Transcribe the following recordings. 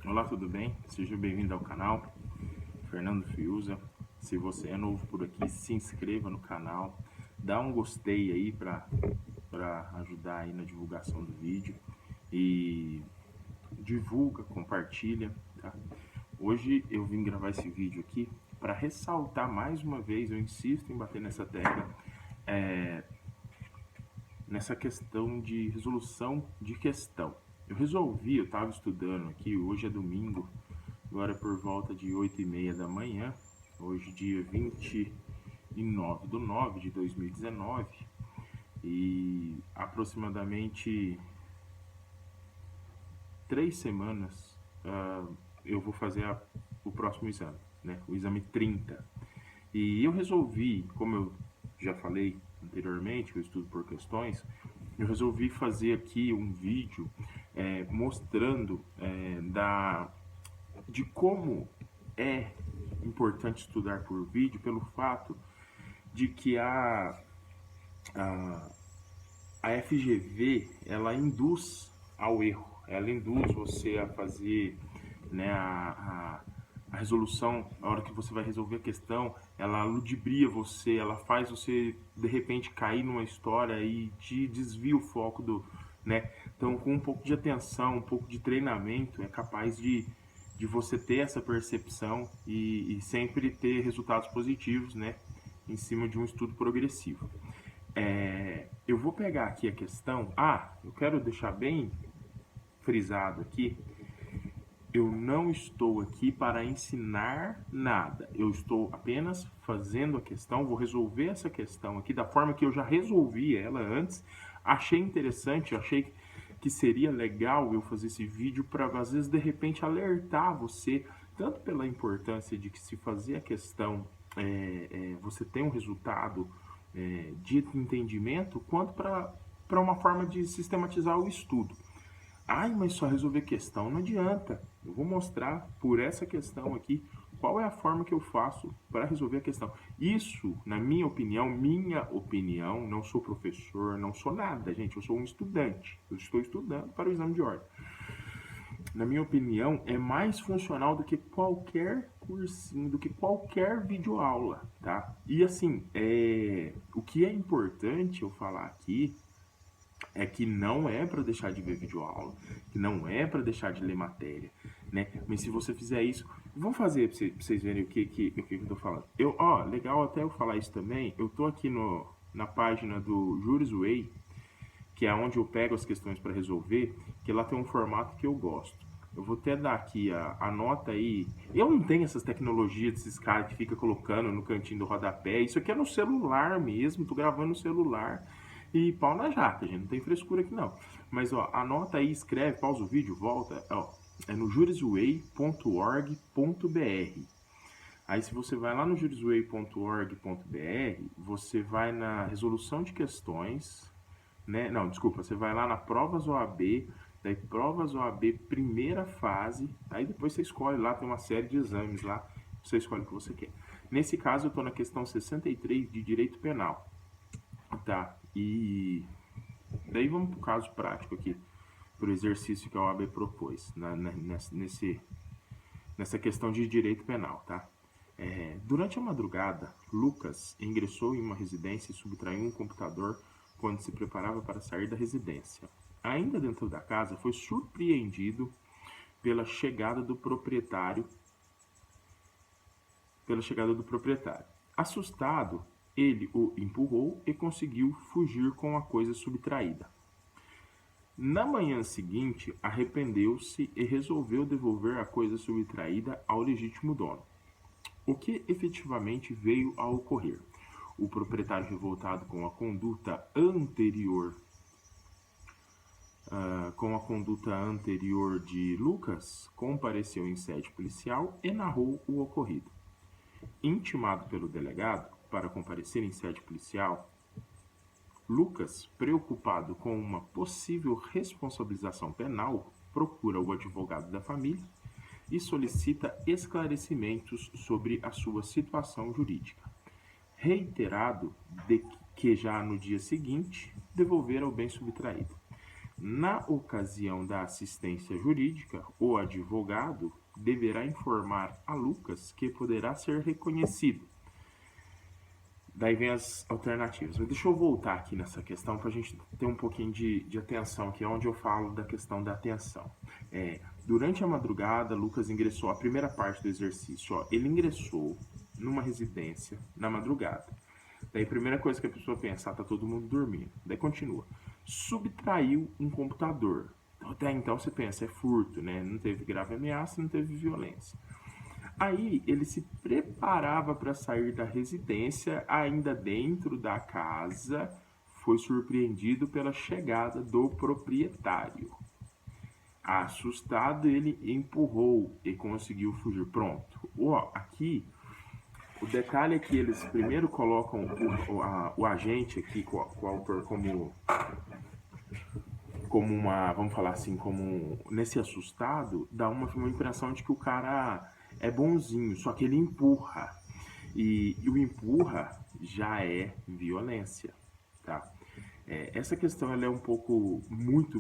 Olá, tudo bem? Seja bem-vindo ao canal Fernando Fiuza. Se você é novo por aqui, se inscreva no canal, dá um gostei aí para ajudar aí na divulgação do vídeo e divulga, compartilha, tá? Hoje eu vim gravar esse vídeo aqui para ressaltar mais uma vez, eu insisto em bater nessa tecla, nessa questão de resolução de questão. Eu estava estudando aqui, hoje é domingo, agora por volta de 8h30 da manhã, hoje dia 29/9 de 2019, e aproximadamente 3 semanas eu vou fazer o próximo exame, né? O exame 30. E eu resolvi, como eu já falei anteriormente, que eu estudo por questões, eu resolvi fazer aqui um vídeo mostrando de como é importante estudar por vídeo, pelo fato de que a, a FGV ela induz ao erro, ela induz você a fazer, né, a resolução, na hora que você vai resolver a questão, ela ludibria você, ela faz você de repente cair numa história e te desvia o foco né? Então, com um pouco de atenção, um pouco de treinamento, é capaz de você ter essa percepção e sempre ter resultados positivos, né? Em cima de um estudo progressivo. Eu vou pegar aqui a questão. Eu quero deixar bem frisado aqui. Eu não estou aqui para ensinar nada. Eu estou apenas fazendo a questão, vou resolver essa questão aqui da forma que eu já resolvi ela antes. Achei interessante, achei que seria legal eu fazer esse vídeo para, às vezes, de repente, alertar você, tanto pela importância de que se fazer a questão você tem um resultado de entendimento, quanto para uma forma de sistematizar o estudo. Mas só resolver questão não adianta. Eu vou mostrar por essa questão aqui qual é a forma que eu faço para resolver a questão. Isso, na minha opinião, não sou professor, não sou nada, gente. Eu sou um estudante. Eu estou estudando para o exame de ordem. Na minha opinião, é mais funcional do que qualquer cursinho, do que qualquer videoaula, tá? E assim, o que é importante eu falar aqui é que não é para deixar de ver videoaula, que não é para deixar de ler matéria, né? Mas se você fizer isso, vamos fazer para vocês verem o que eu tô falando. Legal até eu falar isso também. Eu tô aqui na página do Jurisway, que é onde eu pego as questões para resolver, que lá tem um formato que eu gosto. Eu vou até dar aqui a nota aí. Eu não tenho essas tecnologias desses caras que fica colocando no cantinho do rodapé. Isso aqui é no celular mesmo, tô gravando no celular. E pau na jaca, gente, não tem frescura aqui não. Mas anota aí, escreve, pausa o vídeo, volta. É no jurisway.org.br. Aí se você vai lá no jurisway.org.br, você vai na resolução de questões, né? Não, desculpa, você vai lá na provas OAB, daí provas OAB primeira fase, aí depois você escolhe lá, tem uma série de exames lá, você escolhe o que você quer. Nesse caso eu estou na questão 63 de direito penal, tá? E daí vamos para o caso prático aqui, para o exercício que a OAB propôs, nessa questão de direito penal, tá? Durante a madrugada, Lucas ingressou em uma residência e subtraiu um computador quando se preparava para sair da residência. Ainda dentro da casa, foi surpreendido pela chegada do proprietário. Assustado, ele o empurrou e conseguiu fugir com a coisa subtraída. Na manhã seguinte, arrependeu-se e resolveu devolver a coisa subtraída ao legítimo dono. O que efetivamente veio a ocorrer? O proprietário, revoltado com a conduta anterior de Lucas, compareceu em sede policial e narrou o ocorrido. Intimado pelo delegado para comparecer em sede policial, Lucas, preocupado com uma possível responsabilização penal, procura o advogado da família e solicita esclarecimentos sobre a sua situação jurídica, reiterado de que já no dia seguinte devolvera o bem subtraído. Na ocasião da assistência jurídica, o advogado deverá informar a Lucas que poderá ser reconhecido. Daí vem as alternativas. Mas deixa eu voltar aqui nessa questão para a gente ter um pouquinho de atenção, que é onde eu falo da questão da atenção. Durante a madrugada, Lucas ingressou, a primeira parte do exercício, ele ingressou numa residência na madrugada. Daí a primeira coisa que a pessoa pensa, tá todo mundo dormindo. Daí continua. Subtraiu um computador. Até então você pensa, é furto, né? Não teve grave ameaça, não teve violência. Aí ele se preparava para sair da residência, ainda dentro da casa, foi surpreendido pela chegada do proprietário. Assustado, ele empurrou e conseguiu fugir. Pronto. Aqui, o detalhe é que eles primeiro colocam o agente aqui como uma, vamos falar assim, como nesse assustado, dá uma impressão de que o cara é bonzinho, só que ele empurra. E o empurra já é violência, tá? Essa questão ela é um pouco muito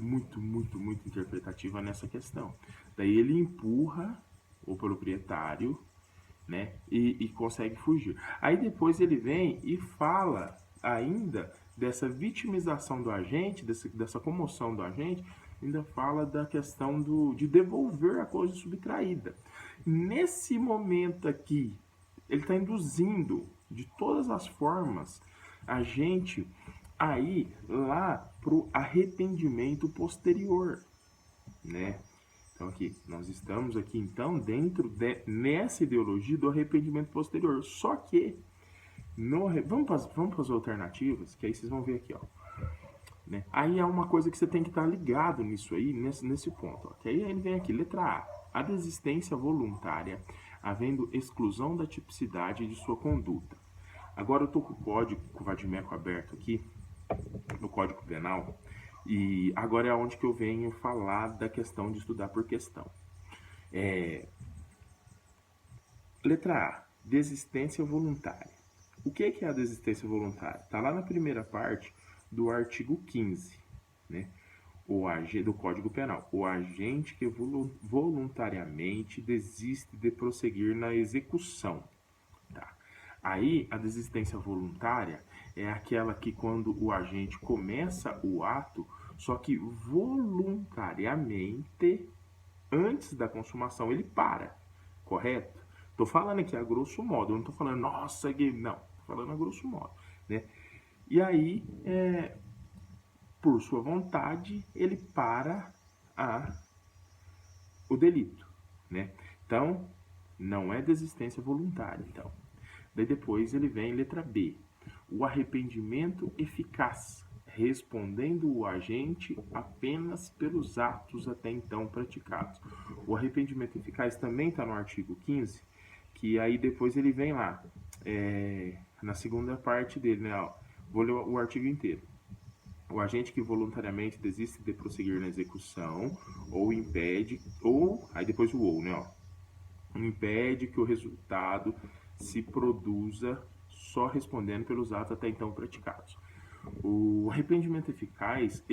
interpretativa nessa questão. Daí ele empurra o proprietário, né, e consegue fugir. Aí depois ele vem e fala ainda dessa vitimização do agente, dessa comoção do agente, ainda fala da questão de devolver a coisa subtraída. Nesse momento aqui, ele está induzindo de todas as formas a gente aí lá pro arrependimento posterior, né? Então aqui, nós estamos aqui então dentro nessa ideologia do arrependimento posterior. Só que vamos para as alternativas, que aí vocês vão ver aqui, ó. Né? Aí é uma coisa que você tem que estar ligado nisso aí, nesse ponto. Ó. Que aí ele vem aqui, letra A. A desistência voluntária, havendo exclusão da tipicidade de sua conduta. Agora eu estou com o código, com o vadimeco aberto aqui, no Código Penal, e agora é onde que eu venho falar da questão de estudar por questão. Letra A, desistência voluntária. O que é a desistência voluntária? Está lá na primeira parte do artigo 15, né? Do Código Penal. O agente que voluntariamente desiste de prosseguir na execução. Tá? Aí, a desistência voluntária é aquela que quando o agente começa o ato, só que voluntariamente, antes da consumação, ele para. Correto? Tô falando aqui a grosso modo, eu não tô falando, nossa, não. Tô falando a grosso modo, né? E aí, por sua vontade, ele para o delito, né? Então, não é desistência voluntária, então. Daí depois ele vem letra B. O arrependimento eficaz, respondendo o agente apenas pelos atos até então praticados. O arrependimento eficaz também está no artigo 15, que aí depois ele vem lá, na segunda parte dele, né? Ó, vou ler o artigo inteiro. O agente que voluntariamente desiste de prosseguir na execução ou impede, aí depois o ou, né? Ó, impede que o resultado se produza só respondendo pelos atos até então praticados. O arrependimento eficaz,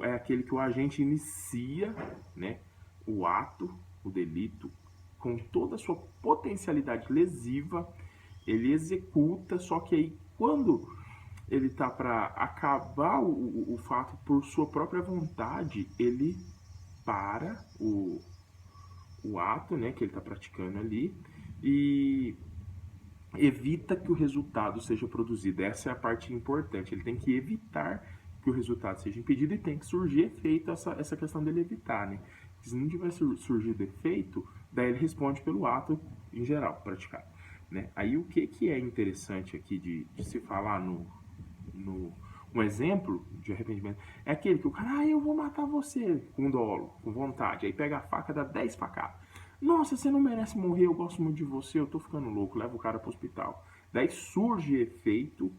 é aquele que o agente inicia, né, o ato, o delito, com toda a sua potencialidade lesiva, ele executa, só que aí quando ele tá para acabar o fato por sua própria vontade, ele para o ato, né, que ele está praticando ali e evita que o resultado seja produzido. Essa é a parte importante. Ele tem que evitar que o resultado seja impedido e tem que surgir efeito essa questão dele evitar, né? Se não tiver surgido efeito, daí ele responde pelo ato em geral praticado, né? Aí o que é interessante aqui de se falar um exemplo de arrependimento é aquele que o cara, eu vou matar você com dolo, com vontade, aí pega a faca, dá 10 facadas. Nossa, você não merece morrer, eu gosto muito de você, eu tô ficando louco, leva o cara pro hospital. Daí surge efeito,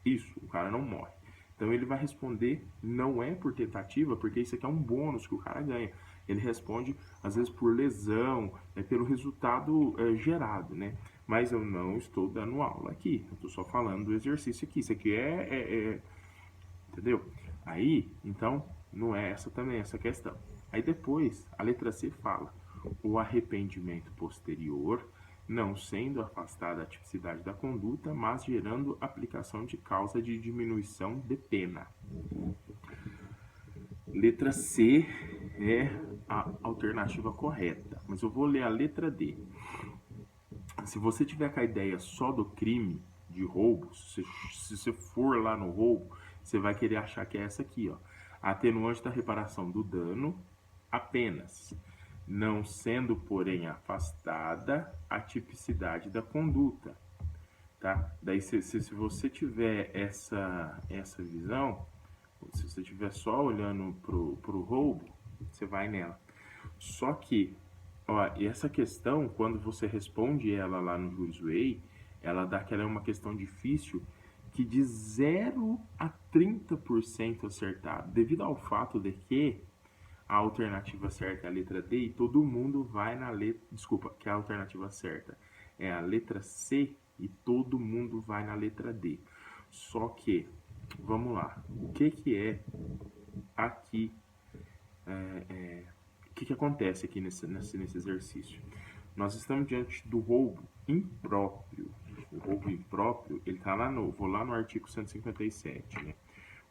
isso, o cara não morre. Então ele vai responder, não é por tentativa, porque isso aqui é um bônus que o cara ganha. Ele responde, às vezes, por lesão, pelo resultado gerado, né? Mas eu não estou dando aula aqui, eu estou só falando do exercício aqui. Isso aqui entendeu? Aí, então, não é essa também essa questão. Aí depois, a letra C fala: o arrependimento posterior, não sendo afastada a tipicidade da conduta, mas gerando aplicação de causa de diminuição de pena. Letra C é a alternativa correta, mas eu vou ler a letra D. Se você tiver com a ideia só do crime de roubo, se você for lá no roubo, você vai querer achar que é essa aqui, ó. A atenuante da reparação do dano apenas, não sendo, porém, afastada a tipicidade da conduta, tá? Daí, se você tiver essa visão, se você estiver só olhando pro roubo, você vai nela. Só que, ó, e essa questão, quando você responde ela lá no Juris Way, ela dá que ela é uma questão difícil que de 0 a 30% acertado, devido ao fato de que a alternativa certa é a letra D e todo mundo vai na letra... Desculpa, que a alternativa certa é a letra C e todo mundo vai na letra D. Só que, vamos lá, o que é aqui... O que acontece aqui nesse exercício? Nós estamos diante do roubo impróprio. O roubo impróprio, ele está lá vou lá no artigo 157, né?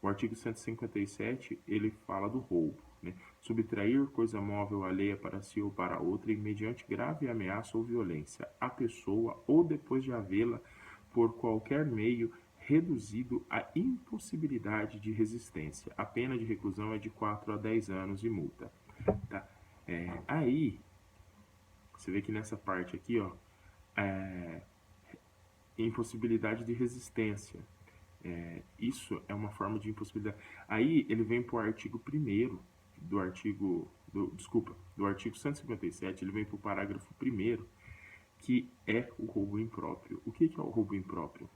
O artigo 157, ele fala do roubo, né? Subtrair coisa móvel alheia para si ou para outra e mediante grave ameaça ou violência à pessoa ou depois de havê-la por qualquer meio reduzido à impossibilidade de resistência. A pena de reclusão é de 4 a 10 anos e multa. Tá? Aí, você vê que nessa parte aqui, ó, impossibilidade de resistência. Isso é uma forma de impossibilidade. Aí ele vem para o artigo 1º do artigo 157, ele vem para o parágrafo 1º, que é o roubo impróprio. O que é o roubo impróprio?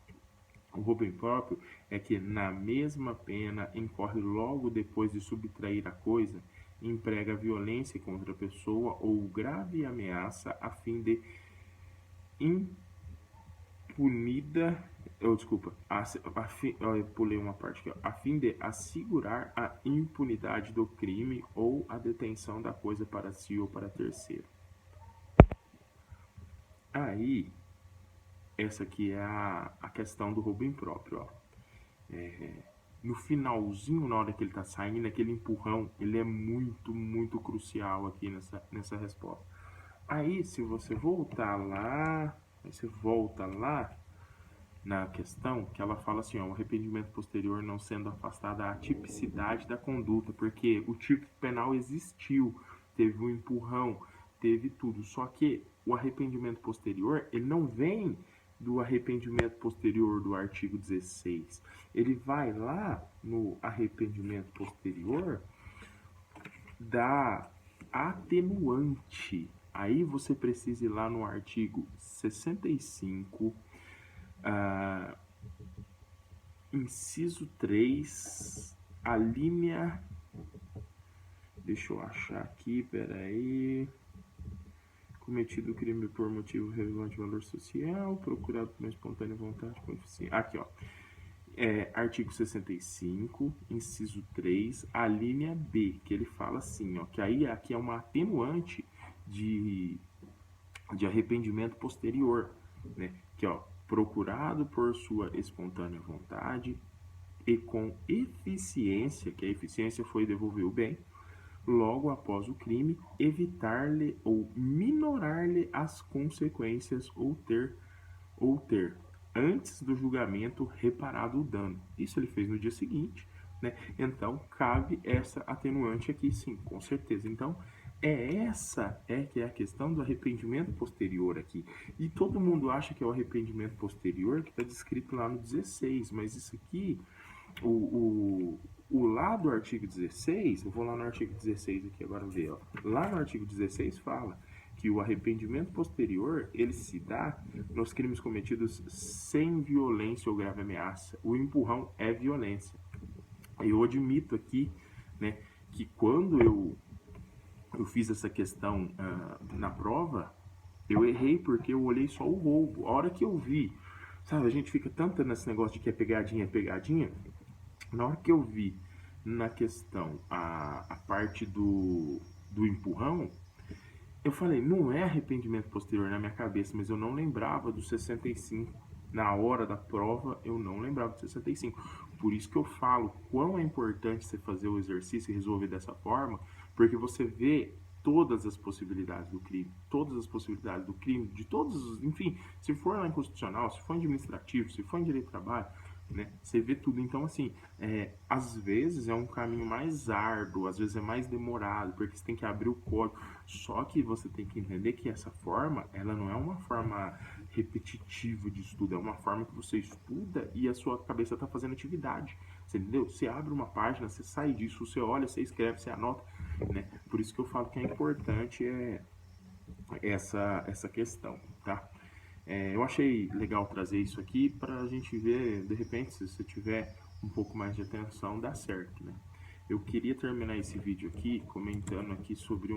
O roubo impróprio é que na mesma pena incorre logo depois de subtrair a coisa, emprega violência contra a pessoa ou grave ameaça a fim de eu pulei uma parte aqui, ó, a fim de assegurar a impunidade do crime ou a detenção da coisa para si ou para terceiro. Aí, essa aqui é a questão do roubo impróprio, ó. No finalzinho, na hora que ele tá saindo, aquele empurrão, ele é muito, muito crucial aqui nessa resposta. Aí, se você voltar lá, na questão, que ela fala assim, ó, o arrependimento posterior não sendo afastada a tipicidade da conduta, porque o tipo penal existiu, teve um empurrão, teve tudo, só que o arrependimento posterior, ele não vem do arrependimento posterior do artigo 16, ele vai lá no arrependimento posterior da atenuante. Aí você precisa ir lá no artigo 65, inciso 3, a linha... Deixa eu achar aqui, peraí. Cometido crime por motivo relevante de valor social, procurado por uma espontânea vontade com eficiência. Aqui, ó. Artigo 65, inciso 3, a linha B, que ele fala assim, ó, que aí aqui é uma atenuante de arrependimento posterior, né? Que, ó, procurado por sua espontânea vontade e com eficiência, que a eficiência foi devolver o bem, logo após o crime, evitar-lhe ou minorar-lhe as consequências ou ter, antes do julgamento, reparado o dano. Isso ele fez no dia seguinte, né? Então, cabe essa atenuante aqui, sim, com certeza. Então, essa que é a questão do arrependimento posterior aqui. E todo mundo acha que é o arrependimento posterior que está descrito lá no 16, mas isso aqui, o lá do artigo 16, eu vou lá no artigo 16 aqui agora ver, ó. Lá no artigo 16 fala que o arrependimento posterior, ele se dá nos crimes cometidos sem violência ou grave ameaça. O empurrão é violência. Eu admito aqui, né, que quando eu fiz essa questão na prova, eu errei porque eu olhei só o roubo. A hora que eu vi, sabe, a gente fica tanto nesse negócio de que é pegadinha, na hora que eu vi na questão, a parte do empurrão, eu falei, não é arrependimento posterior na minha cabeça, mas eu não lembrava do 65. Na hora da prova, eu não lembrava do 65. Por isso que eu falo quão é importante você fazer o exercício e resolver dessa forma, porque você vê todas as possibilidades do crime, todas as possibilidades do crime, de todos os, enfim, se for lá em constitucional, se for em administrativo, se for em direito do trabalho, né? Você vê tudo. Então, assim, às vezes é um caminho mais árduo, às vezes é mais demorado, porque você tem que abrir o código. Só que você tem que entender que essa forma, ela não é uma forma repetitiva de estudo, é uma forma que você estuda e a sua cabeça está fazendo atividade. Você entendeu? Você abre uma página, você sai disso, você olha, você escreve, você anota, né? Por isso que eu falo que é importante essa questão, tá? Eu achei legal trazer isso aqui para a gente ver, de repente, se você tiver um pouco mais de atenção, dá certo, né? Eu queria terminar esse vídeo aqui comentando aqui sobre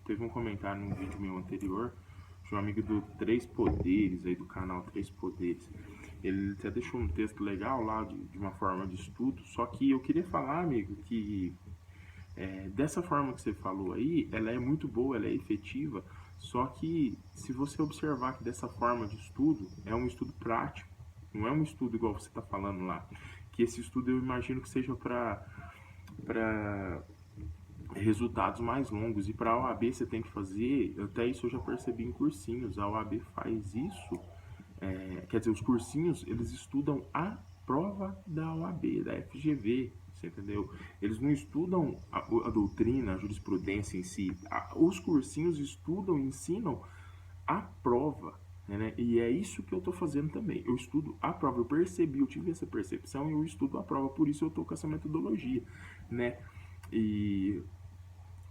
teve um comentário num vídeo meu anterior de um amigo do Três Poderes, aí do canal Três Poderes. Ele até deixou um texto legal lá de uma forma de estudo, só que eu queria falar, amigo, que dessa forma que você falou aí, ela é muito boa, ela é efetiva, só que se você observar que dessa forma de estudo, é um estudo prático, não é um estudo igual você está falando lá, que esse estudo eu imagino que seja para resultados mais longos, e para a OAB você tem que fazer, até isso eu já percebi em cursinhos, a OAB faz isso, quer dizer, os cursinhos, eles estudam a prova da OAB, da FGV, você entendeu? Eles não estudam a doutrina, a jurisprudência em si. Os cursinhos estudam, ensinam a prova, né? E é isso que eu estou fazendo também. Eu estudo a prova, eu percebi, eu tive essa percepção e eu estudo a prova, por isso eu estou com essa metodologia, né? E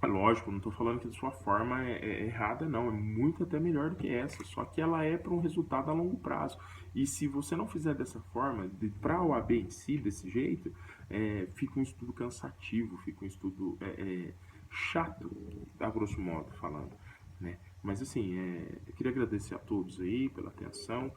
lógico, não estou falando que a sua forma é errada, não. É muito até melhor do que essa. Só que ela é para um resultado a longo prazo. E se você não fizer dessa forma, para a OAB em si, desse jeito, fica um estudo cansativo, fica um estudo chato, a grosso modo falando, né? Mas assim, eu queria agradecer a todos aí pela atenção.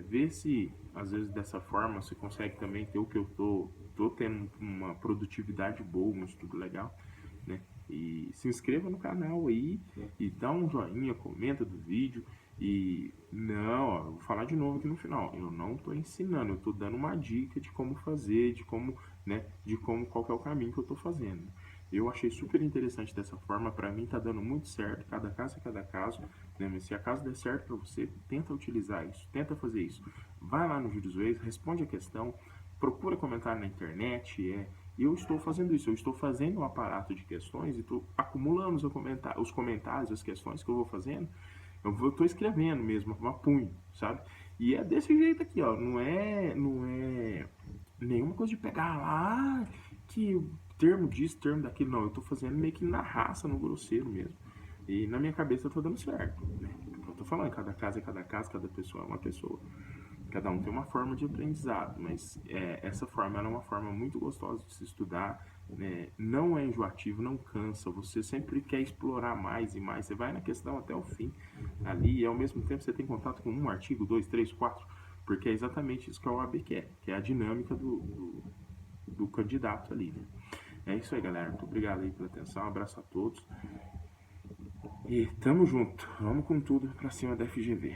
Ver se às vezes dessa forma você consegue também ter o que eu tô tendo uma produtividade boa, um estudo legal, né? E se inscreva no canal aí e dá um joinha, comenta do vídeo. E não, ó, vou falar de novo aqui no final. Eu não estou ensinando, eu estou dando uma dica de como fazer, de como, né, de como qual que é o caminho que eu estou fazendo. Eu achei super interessante dessa forma, para mim tá dando muito certo, cada caso é cada caso, né? Mas se a caso der certo para você, tenta utilizar isso, tenta fazer isso. Vai lá no Júlio Reis, responde a questão, procura comentário na internet, eu estou fazendo isso, eu estou fazendo um aparato de questões e estou acumulando os comentários, as questões que eu vou fazendo, estou escrevendo mesmo, a punho, sabe? E é desse jeito aqui, ó, não é nenhuma coisa de pegar lá, que termo disso, termo daquilo, não, eu estou fazendo meio que na raça, no grosseiro mesmo. E na minha cabeça tá dando certo, né? Eu tô falando, cada caso é cada caso, cada pessoa é uma pessoa. Cada um tem uma forma de aprendizado, mas essa forma ela é uma forma muito gostosa de se estudar, né? Não é enjoativo, não cansa, você sempre quer explorar mais e mais, você vai na questão até o fim ali, e ao mesmo tempo você tem contato com um artigo, dois, três, quatro, porque é exatamente isso que a OAB quer, que é a dinâmica do candidato ali, né? É isso aí, galera, muito obrigado aí pela atenção, um abraço a todos, e tamo junto, vamos com tudo pra cima da FGV.